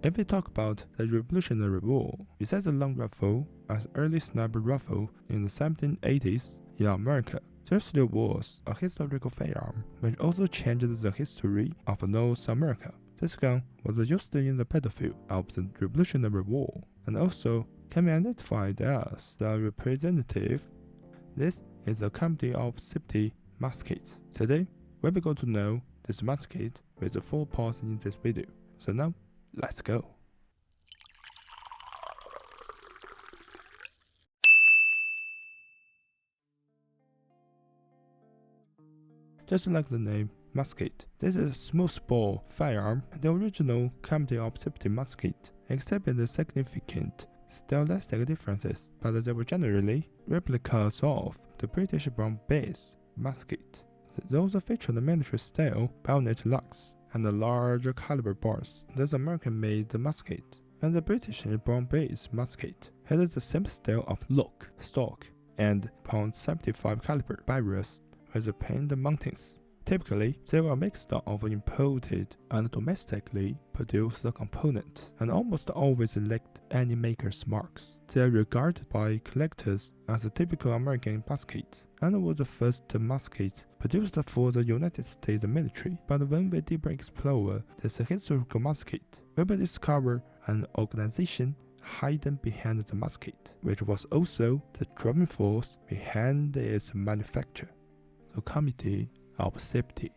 If we talk about the Revolutionary War, besides the long rifle as early sniper rifle in the 1780s in America, there still was a historical firearm which also changed the history of North America. This gun was used in the battlefield of the Revolutionary War and also can be identified as the representative. This is the Committee of Safety musket. Today, we will go to know this musket with the full parts in this video. So now, let's go. Just like the name musket, this is a smoothbore firearm, the original Committee of Safety musket, except the significant stylistic differences, but they were generally replicas of the British brown-based musket. Those featured the military-style bayonet lugs and the larger caliber bars. This American-made musket and the British brown-based musket had the same style of lock, stock, and .75 caliber barrels with the pinned mountings. Typically, they were mixed of imported and domestically produced components, and almost always lacked any maker's marks. They are regarded by collectors as a typical American musket, and were the first muskets produced for the United States military. But when we deeper explore this historical musket, we will discover an organization hidden behind the musket, which was also the driving force behind its manufacture: the Committee of Safety.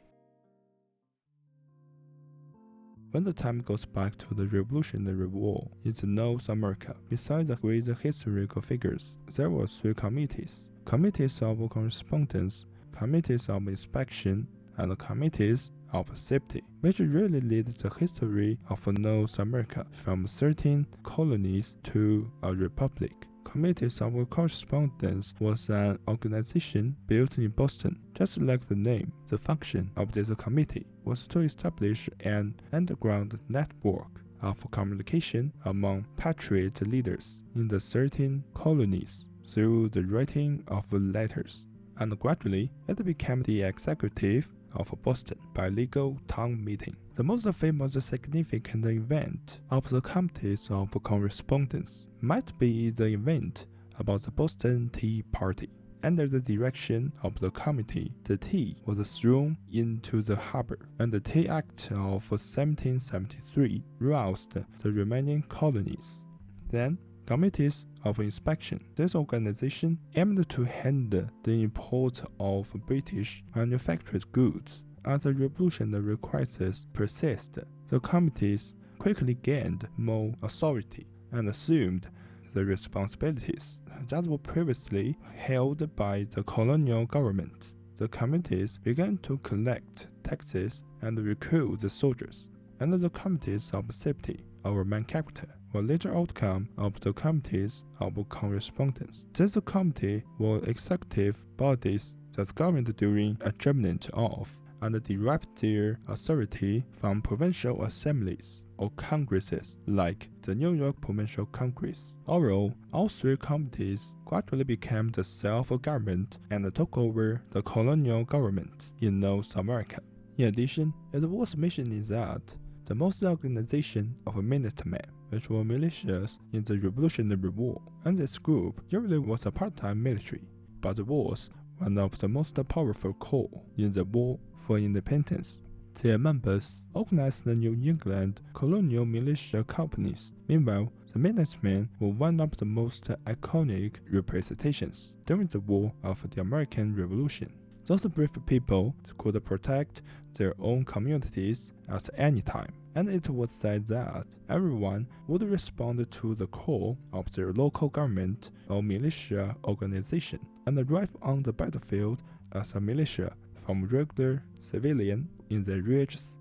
When the time goes back to the Revolutionary War in North America, besides the great historical figures, there were three committees: Committees of Correspondence, Committees of Inspection, and Committees of Safety, which really lead the history of North America from 13 colonies to a republic. Committees of Correspondence was an organization built in Boston. Just like the name, the function of this committee was to establish an underground network of communication among patriot leaders in the 13 colonies through the writing of letters, and gradually it became the executive of Boston by legal town meeting. The most famous significant event of the Committees of Correspondence might be the event about the Boston Tea Party. Under the direction of the committee, the tea was thrown into the harbor, and the Tea Act of 1773 roused the remaining colonies. Then, Committees of Inspection. This organization aimed to handle the import of British manufactured goods. As the revolutionary crisis persisted, the committees quickly gained more authority and assumed the responsibilities that were previously held by the colonial government. The committees began to collect taxes and recruit the soldiers, and the Committees of Safety, our main character, were later outcome of the Committees of Correspondence. These committees were executive bodies that governed during adjournment of and derived their authority from provincial assemblies or congresses like the New York Provincial Congress. Overall, all three committees gradually became the self-government and took over the colonial government in North America. In addition, it was mentioned that the most organization of Minutemen, which were militias in the Revolutionary War, and this group usually was a part-time military, but was one of the most powerful corps in the War for Independence. Their members organized the New England colonial militia companies. Meanwhile, the Minutemen were one of the most iconic representations during the War of the American Revolution. Those brave people could protect their own communities at any time, and it was said that everyone would respond to the call of their local government or militia organization and arrive on the battlefield as a militia from regular civilian in their ridges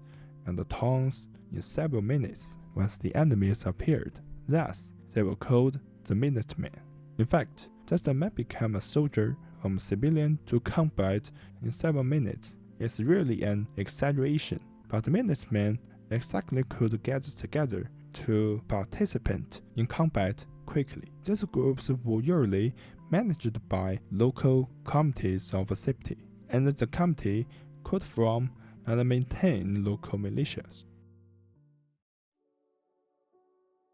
and the towns in several minutes once the enemies appeared. Thus, they were called the Minutemen. In fact, just a man became a soldier from civilian to combat in several minutes is really an exaggeration, but the Minutemen exactly could get together to participate in combat quickly. These groups were usually managed by local committees of safety, and the committee could form and maintain local militias.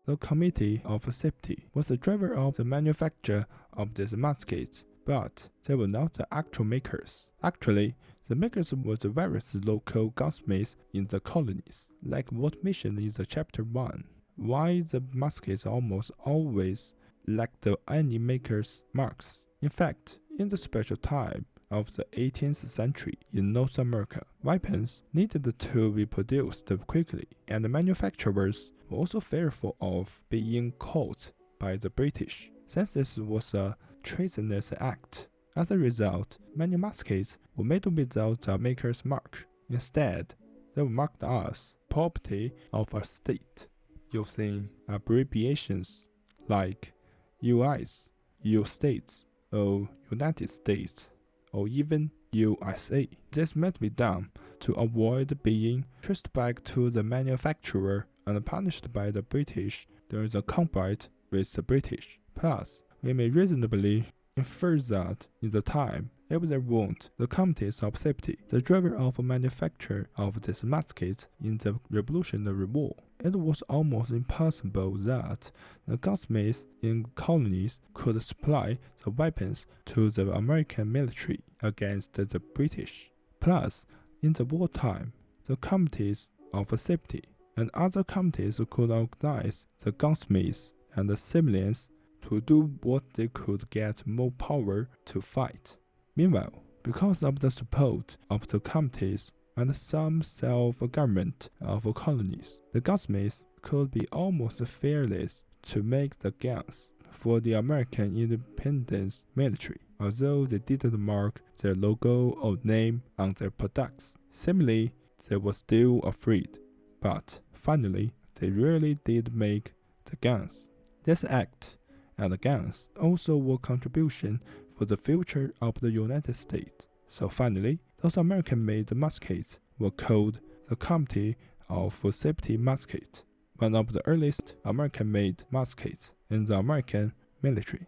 the Committee of Safety was the driver of the manufacture of these muskets, but they were not the actual makers. Actually, the makers were the various local gunsmiths in the colonies, like what mentioned in the chapter 1. Why the muskets almost always lacked any maker's marks. In fact, in the special time of the 18th century in North America, weapons needed to be produced quickly, and the manufacturers were also fearful of being caught by the British, since this was a treasonous act. As a result, many muskets were made without a maker's mark. Instead, they were marked as property of a state, using abbreviations like US, U States, or United States, or even USA. This must be done to avoid being traced back to the manufacturer and punished by the British during the combat with the British. Plus, we may reasonably infer that in the time, if there weren't the Committees of Safety, the driver of manufacture of these muskets in the Revolutionary War, it was almost impossible that the gunsmiths in colonies could supply the weapons to the American military against the British. Plus, in the wartime, the Committees of Safety and other committees could organize the gunsmiths and the civilians to do what they could get more power to fight. Meanwhile, because of the support of the committees and some self-government of colonies, the gunsmiths could be almost fearless to make the guns for the American independence military, although they didn't mark their logo or name on their products. Similarly, they were still afraid, but finally, they really did make the guns. This act and the guns also were contribution for the future of the United States. So finally, those American-made muskets were called the Committee of Safety Musket, one of the earliest American-made muskets in the American military.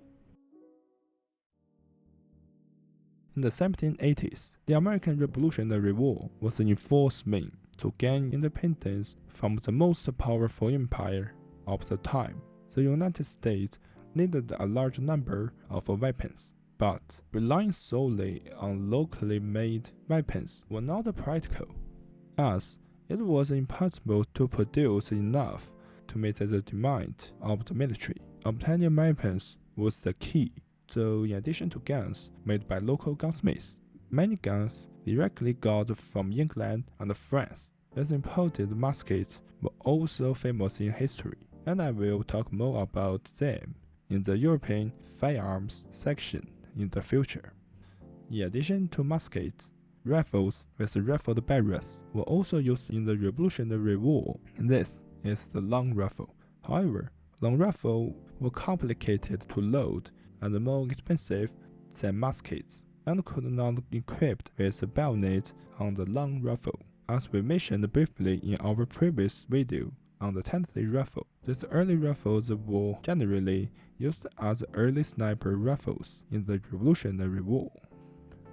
In the 1780s, the American Revolutionary War was in full swing to gain independence from the most powerful empire of the time. The United States needed a large number of weapons, but relying solely on locally made weapons was not practical, as it was impossible to produce enough to meet the demand of the military. Obtaining weapons was the key, so in addition to guns made by local gunsmiths, many guns directly got from England and France. These imported muskets were also famous in history, and I will talk more about them in the European firearms section in the future. In addition to muskets, rifles with rifled barrels were also used in the Revolutionary War. This is the long rifle. However, long rifles were complicated to load and more expensive than muskets, and could not be equipped with a bayonet on the long rifle. As we mentioned briefly in our previous video on the 10th rifle, these early rifles were generally used as early sniper rifles in the Revolutionary War.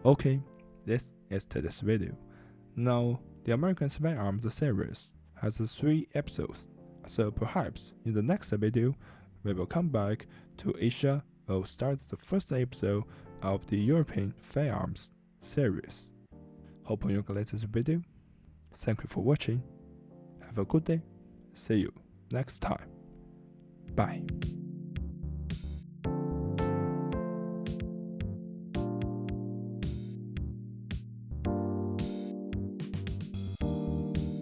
Okay, this is today's video. Now, the American Firearms series has 3 episodes, so perhaps in the next video, we will come back to Asia or start the first episode of the European Firearms series. Hope you liked this video. Thank you for watching. Have a good day. See you next time. Bye.